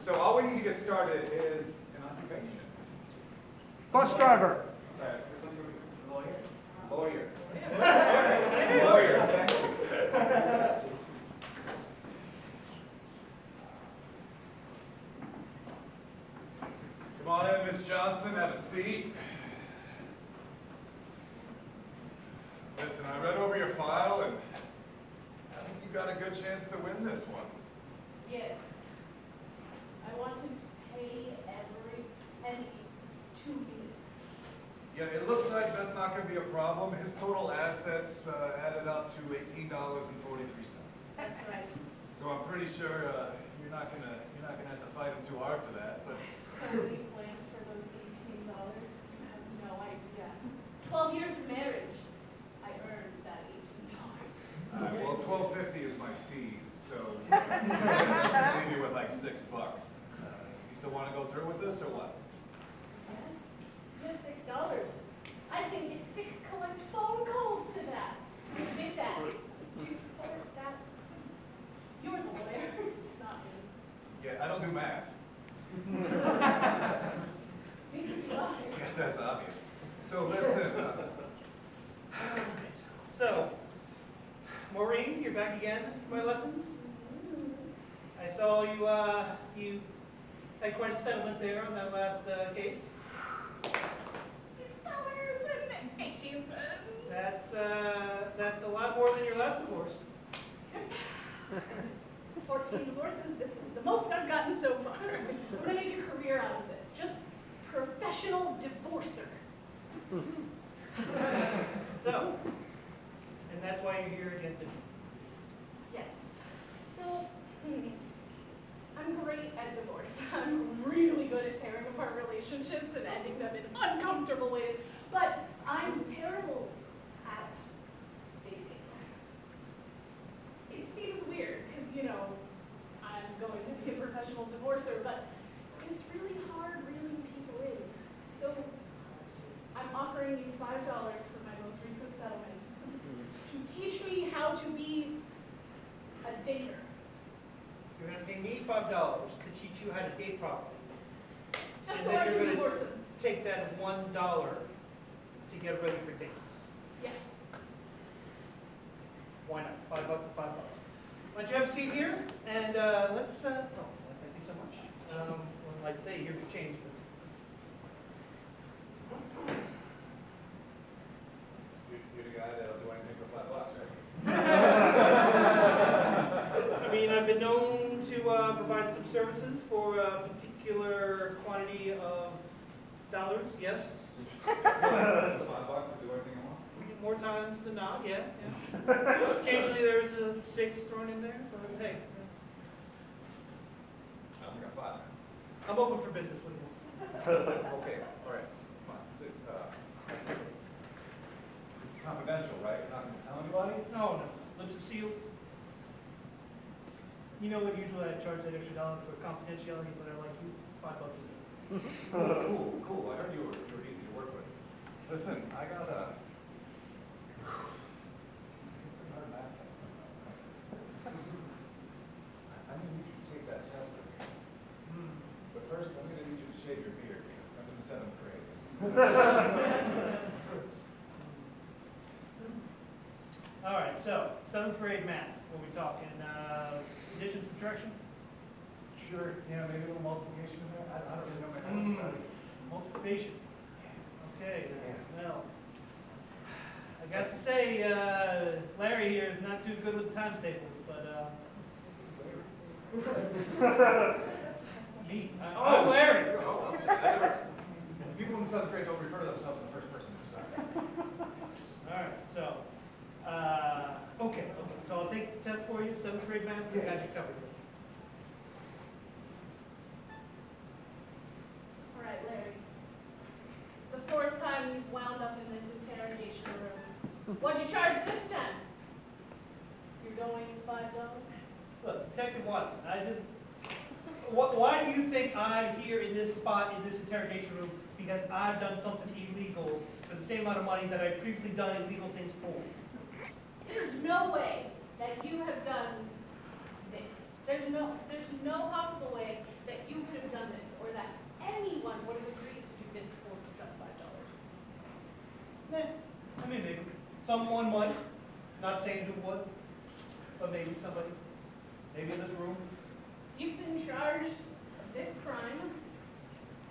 So all we need to get started is an occupation. Bus driver. Lawyer. Lawyer. Lawyer. Come on in, Miss Johnson. Have a seat. Listen, I read over your file, and I think you got a good chance to win this one. Yes. I want him to pay every penny to me. Yeah, it looks like that's not going to be a problem. His total assets added up to $18.43. That's right. So I'm pretty sure you're not gonna have to fight him too hard for that. But So many plans for those $18. You have no idea. 12 years of marriage. I earned that $18. well, $12.50 is my fee, so leave you with like $6. You still want to go through with this or what? Yes. Yes, $6. I can get 6 collect phone calls to that. Get that. For that. You're the lawyer, not me. Yeah, I don't do math. Yeah, that's obvious. So listen. So, Maureen, you're back again for my lessons. I saw you had quite a settlement there on that last case. $6.18. That's a lot more than your last divorce. 14 divorces. This is the most I've gotten so far. I'm gonna make a career out of this. Just professional divorcer. So, and that's why you're here again today. Yes. So, I'm great at divorce. I'm really good at tearing apart relationships and ending them in uncomfortable ways. But I'm terrible at dating. It seems weird because, you know, I'm going to be a professional divorcer, but it's really hard reeling people in. So I'm offering you $5 for my most recent settlement to teach me how to be a dater. You're going to pay me $5 to teach you how to date properly. Just And so then I you're can going divorce him. to take that $1 to get ready for dates. Yeah. Why not? $5 for $5. Why don't you have a seat here, and let's, oh, thank you so much. Well, I'd say here's your change, but. You're the guy that'll do anything for $5, right? I mean, I've been known to provide some services for a particular quantity of dollars, yes. Just $5 to do anything you want? More times than not, yeah. Occasionally there's a 6 thrown in there, but hey. I only got 5. I'm open for business with you. Okay, all right. Come on, sit. This is confidential, right? You're not going to tell anybody? No. Lips are sealed. You know what, usually I charge that extra $1 for confidentiality, but I like you, $5 Cool. I heard you were easy to work with. Listen, I got a pretty hard math test coming up. I'm going to need you to take that test with me. But first, I'm going to need you to shave your beard because I'm in the 7th grade. All right, so 7th grade math. What are we talking? Addition, subtraction? Sure, yeah, maybe a little multiplication in there. I don't really know my own study. Multiplication. Okay, Yeah. well, I got to say, Larry here is not too good with the times tables, but me. I'm Larry. People in the 7th grade don't refer to themselves in the first person. All right, so, okay. So I'll take the test for you, 7th grade math. I got you covered. All right, Larry. It's the 4th time you've wound up in this interrogation room. What'd you charge this time? You're going $5? Look, Detective Watson, why do you think I'm here in this spot in this interrogation room? Because I've done something illegal for the same amount of money that I've previously done illegal things for. There's no way that you have done this. There's no possible way that you Someone might, not saying who would, but maybe somebody, maybe in this room. You've been charged of this crime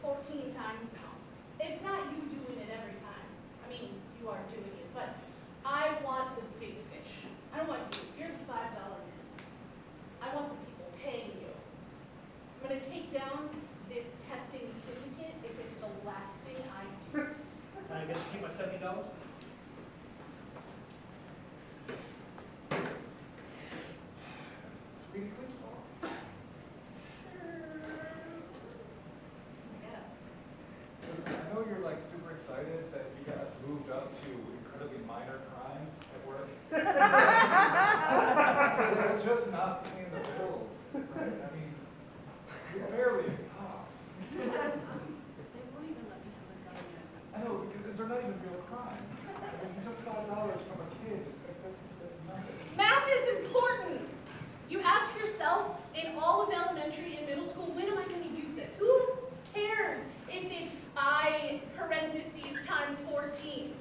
14 times now. It's not you doing it every time. I mean, you are doing it, but I want the big fish. I don't want you. You're the $5 man. I want the people paying you. I'm going to take down this testing syndicate if it's the last thing I do. And I get to keep my $70? Sweetie, could you talk? I guess. Listen, I know you're like super excited that you got moved up to incredibly minor crimes at work. It's just not paying the bills, right? I mean, you're barely a cop. They won't even let me have a gun yet. I know, because they're not even real crimes. I mean, you took $5 from a kid, that's nothing. Math is important. You ask yourself in all of elementary and middle school, when am I going to use this? Who cares if it's I parentheses times 14?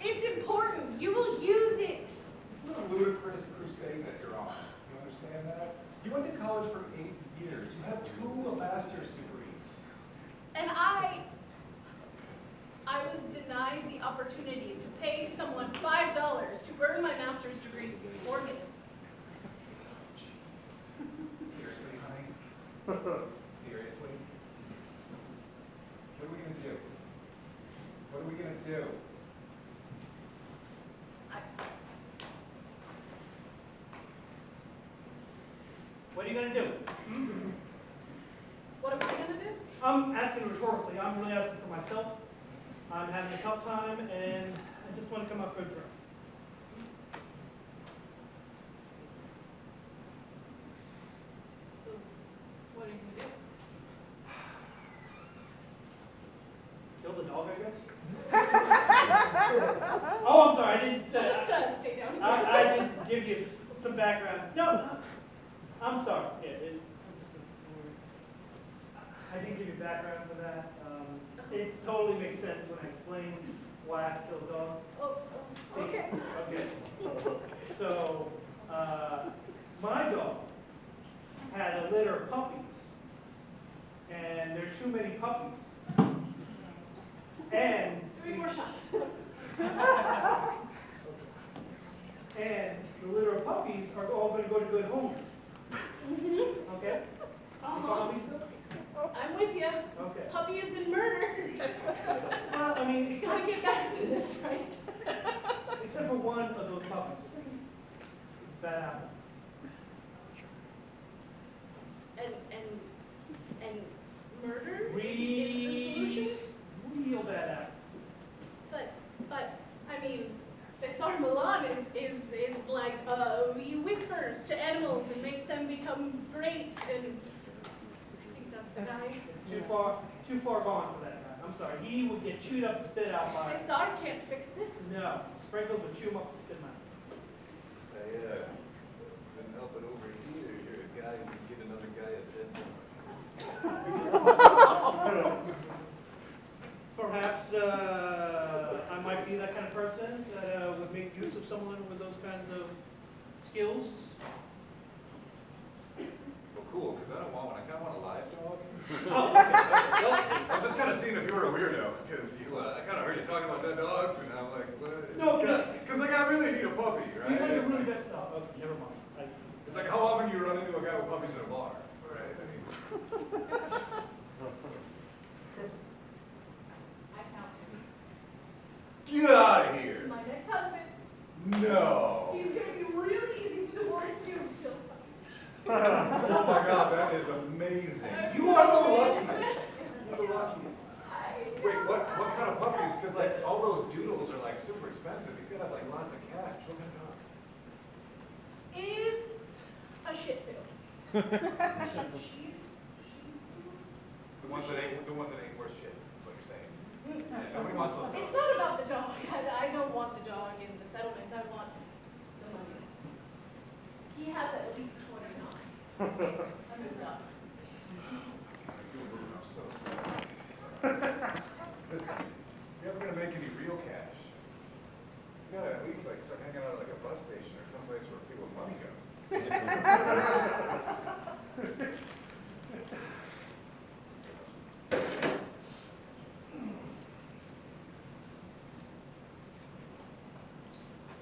It's important. You will use it. This is a ludicrous crusade that you're on. You understand that? You went to college for 8 years. You have 2 master's degrees. And I was denied the opportunity to pay someone $5 to earn my master's degree for me. Jesus. Seriously, honey? Seriously? What are we gonna do? What are we gonna do? What are you gonna do? What am I going to do? I'm asking rhetorically. I'm really asking for myself. I'm having a tough time, and I just want to come up for a drink. So, what are you going to do? Kill the dog, I guess? Oh, I'm sorry. I didn't. We'll just stay down here. I didn't give you some background. No, I'm sorry. Yeah, I didn't give you background for that. It totally makes sense when I explain why I have to kill a dog. Oh, See? okay. Okay. So, my dog had a litter of puppies, and there's too many puppies. And 3 more shots. and the litter of puppies are all going to go to good homes. Mm-hmm. Okay? You follow me still? I'm with you. Okay. Puppies and murder. Well, I mean, It's got to get back to this, right? except for one of those puppies. It's a bad apple. And murder is the solution? Real bad apple. But I mean, Cesar Millan is like he whispers to animals and makes them become great, and I think that's the guy. It's too far gone for that guy. I'm sorry. He would get chewed up and spit out by. Cesar can't fix this. No. Sprinkles would chew him up and spit him out. Couldn't help it over here. You're a guy who can get another guy a dead dog. Perhaps I might be that kind of person that would make use of someone with those kinds of skills. Well, cool, because I don't want one. I kind of want a live dog. Oh, okay. Well, I'm just kind of seeing if you were a weirdo, because I kind of heard you talking about dead dogs, and I'm like, what? No, Because like, I really need a puppy, right? he's like a really bad. Oh, okay, never mind. It's like, how often do you run into a guy with puppies in a bar, right? I mean, I found him. get out of here! My next husband. No! He's gonna be really easy to divorce too. Kills puppies. Oh my God, that is amazing. You are the luckiest. You're the luckiest. Wait, what kind of puppies? Because like all those doodles are like super expensive. He's gotta have like lots of cash. What kind of dogs? It's a shit bill. The ones that ain't worth shit. That's what you're saying. Yeah, nobody wants those dogs. It's not about the dog. I don't want the dog in the settlement. I want the money. He has at least $20. I moved up. You were moving up so slow. Listen, if you're ever gonna make any real cash, you gotta at least like start hanging out at like a bus station or someplace where people with money go.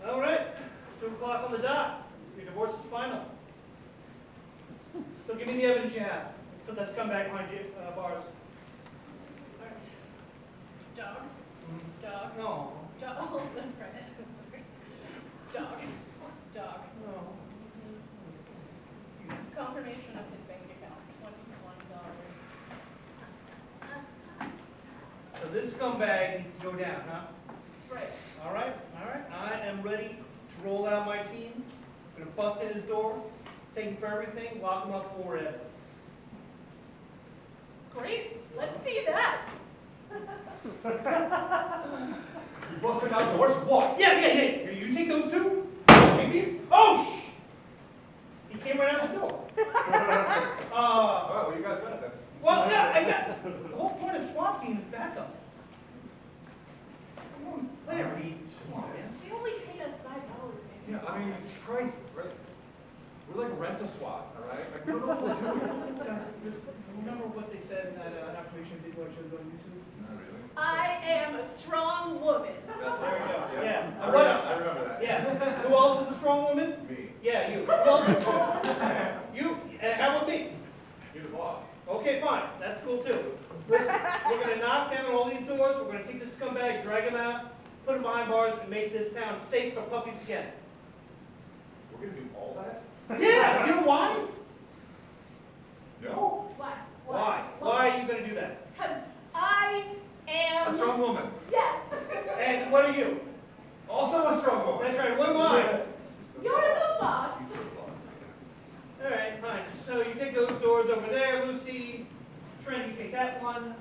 All right, 2 o'clock on the dot. Your divorce is final. So give me the evidence you have. Let's put that scumbag behind you, bars. Alright. Dog. Dog. No. Dog. Oh, that's right. Sorry. Dog. Dog. No. Confirmation of his bank account. $21. So this scumbag needs to go down, huh? That's right. All right, all right. I am ready to roll out my team. I'm gonna bust in his door, take him for everything, lock him up forever. Great. Let's see that. You busting out doors? What? Yeah. Here, you take those two. Take these. Oh, shh! He came right out the door. Alright, well you guys got it then. Well, yeah, I got the whole point of SWAT team is backup. Come on, Larry. Come on, man. They only paid us $5, man. Yeah, I mean, Christ, we're like rent-a-swat, alright? Like, we don't know what we're doing. Guys, remember what they said in that affirmation video I showed you on YouTube? Not really. I am a strong woman. That's There we go. right. Yeah. I remember that. Yeah. Who else is a strong woman? Me. Yeah, you. Who else is strong? You. And how about me? You're the boss. Okay, fine. That's cool too. Listen, we're gonna knock down all these doors. We're gonna take this scumbag, drag him out, put him behind bars, and make this town safe for puppies again. We're gonna do all that? Yeah. You know why? No. Why? Why are you gonna do that? Because I am... A strong woman. Yeah. And what are you? Also a strong woman. That's right. What am I? You're the boss. He's the boss. All right, fine. So you take those doors over there, Lucy. Trent, you take that one.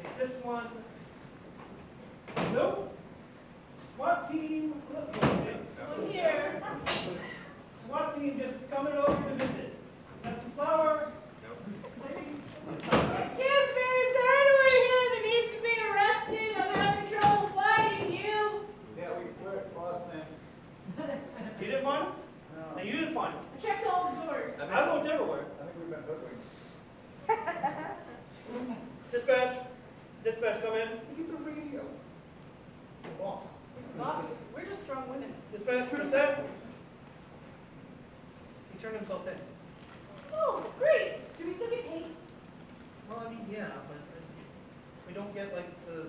Take this one. Nope. SWAT team. I'm here. SWAT team just coming over to visit. That's the flower. Excuse me, is there anyone here that needs to be arrested? I'm having trouble finding you. Yeah, we're boss man. You didn't find him? No, you didn't find him. I checked all the doors. I looked everywhere. I think we've been hoodwinked. Dispatch. Dispatch, come in. I think it's a radio. Boss. Boss, we're just strong women. Dispatch, what's that? He turned himself in. Oh, great. Do we still get paid? Well, I mean, yeah, but we don't get like the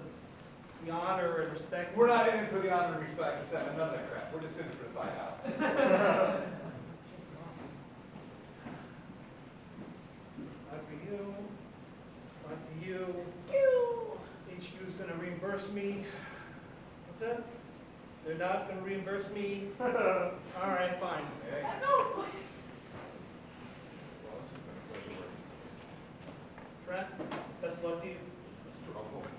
honor and respect. We're not in it for the honor and respect of Sam, none of that crap. We're just in it for the fight out. Five for you. 5 for you. You. HQ's gonna reimburse me. What's that? They're not gonna reimburse me. All right, fine. Hey, I know. well, this has been a pleasure working. Trent, best of luck to you. Strong woman.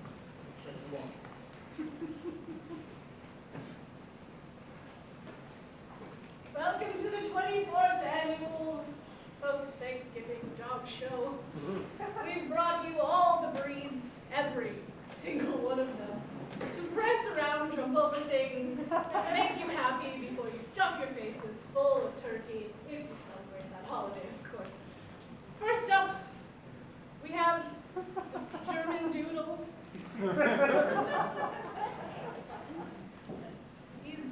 Welcome to the 24th annual post-Thanksgiving dog show. We've brought you all the breeds, every single one of them, to prance around, jump over things, make you happy before you stuff your faces full of turkey, if you celebrate that holiday, of course. First up, we have the German Doodle. He's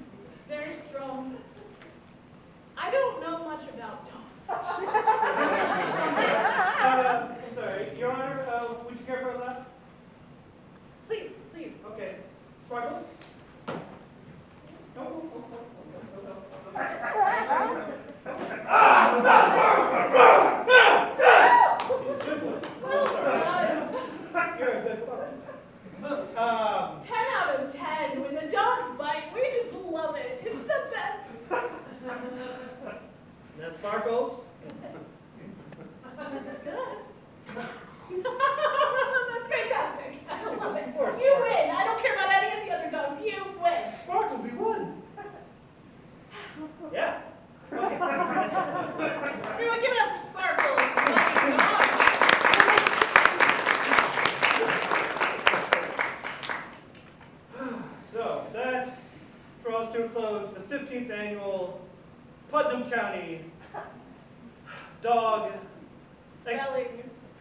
very strong. I don't know much about dogs. I'm sorry, Your Honor, would you care for that? Please, please. Okay. Sparkle? No. Well done. You're a good puppy. 10 out of 10. When the dogs bite, we just love it. It's the best. That Sparkles? Good. That's fantastic. I love it. Of course. You win. I don't care about any of the other dogs. You win. Sparkles, we won. Yeah. Everyone give it up for Sparkles. Lucky dog. So that draws to a close Putnam County dog. Spelling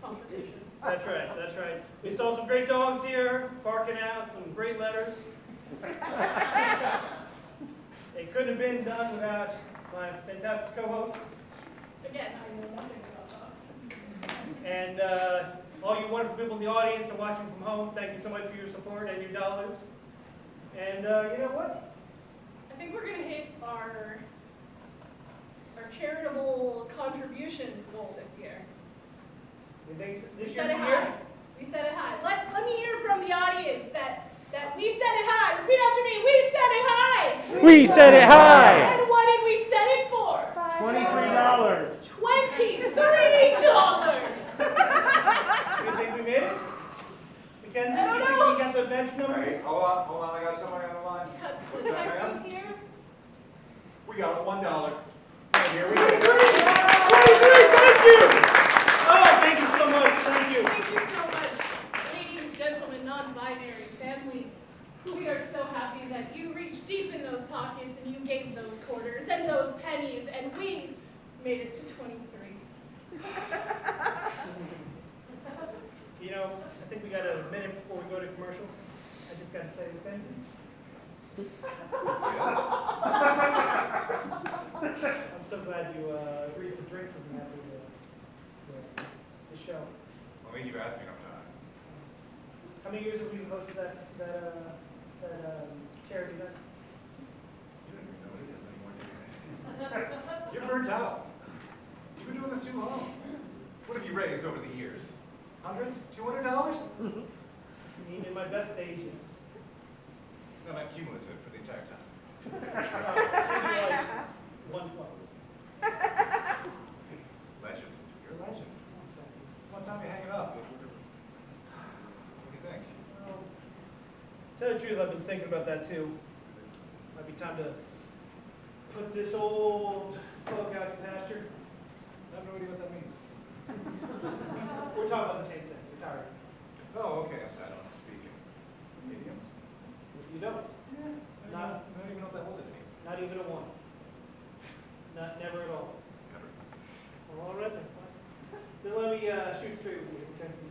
competition. That's right, that's right. We saw some great dogs here, barking out, some great letters. It couldn't have been done without my fantastic co-host. Again, I know nothing about dogs. And all you wonderful people in the audience and watching from home, thank you so much for your support and your dollars. And you know what? I think we're going to hit our charitable contributions goal this year. You think We this set year's it the high. year? We set it high. Let me hear from the audience that we set it high. Repeat after me. We set it high. We set it high. And what did we set it for? $23. $23. You think we made it? Mackenzie, I don't you think know. we got the bench number? Hey, hold on, I got somebody on the line. What's that, ma'am? Detective here. We got it, $1. Here we go. 23, thank you! Oh, thank you so much, thank you. Thank you so much, ladies, gentlemen, non-binary family. We are so happy that you reached deep in those pockets and you gave those quarters and those pennies, and we made it to 23. You know, I think we got a minute before we go to commercial. I just got to say, Mackenzie, Yes? I'm so glad you agreed to drink with me after the show. I mean, you've asked me enough times. How many years have we hosted that charity event? You don't even know what it is anymore, do you? You're burnt out. You've been doing this too long. What have you raised over the years? $100? $200? Me in my best days, yes. No, not cumulative for the entire time. Maybe like 112. Legend. You're a legend. It's one time you hang it up. What do you think? Well, to tell you the truth, I've been thinking about that too. Might be time to put this old cloak out to pasture. I have no idea what that means. We're talking about the same thing, retiring. Oh, okay. I don't speak in idioms. You don't? I don't even know if that was an idiom. Not even a one. Never at all. Never. Well, all right then. Then let me shoot straight with you, Mackenzie.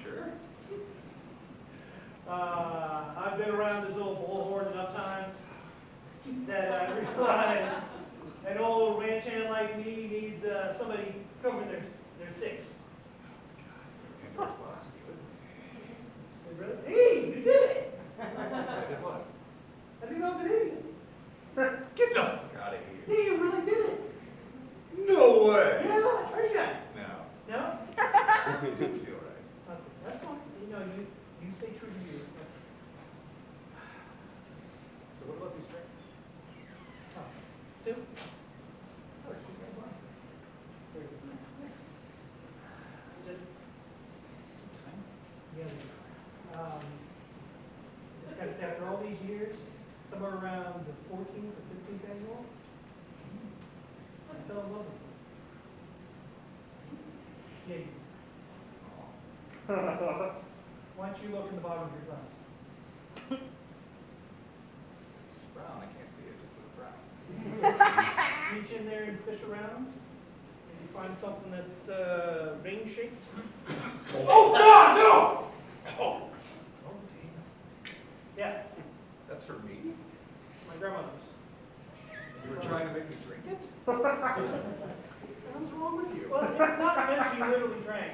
Sure. I've been around this old bullhorn enough times that I realize an old ranch hand like me needs somebody covering their six. God, it's like Pandora's box with you, isn't it? Hey, brother. Hey, you did it! I did what? I think I was an idiot. Get the fuck out of here. Yeah, you really did it. No way. Yeah, try again. No. No? It didn't feel right. Okay, that's fine. You know, you stay true to you. That's So what about these drinks? oh, two, Oh, you got one. three. Thanks. Just Time? yeah. Just gotta say, after all these years, somewhere around the 14th or 15th annual, I fell in love with you. Yeah. Why don't you look in the bottom of your glass? It's brown. I can't see it. Just look brown. Reach in there and fish around. Maybe find something that's ring-shaped. Oh God, no! Oh, damn. Yeah, That's for me? my grandmother's. You were trying to make me drink it? What the hell's wrong with you? Well, it's not meant to be literally drank.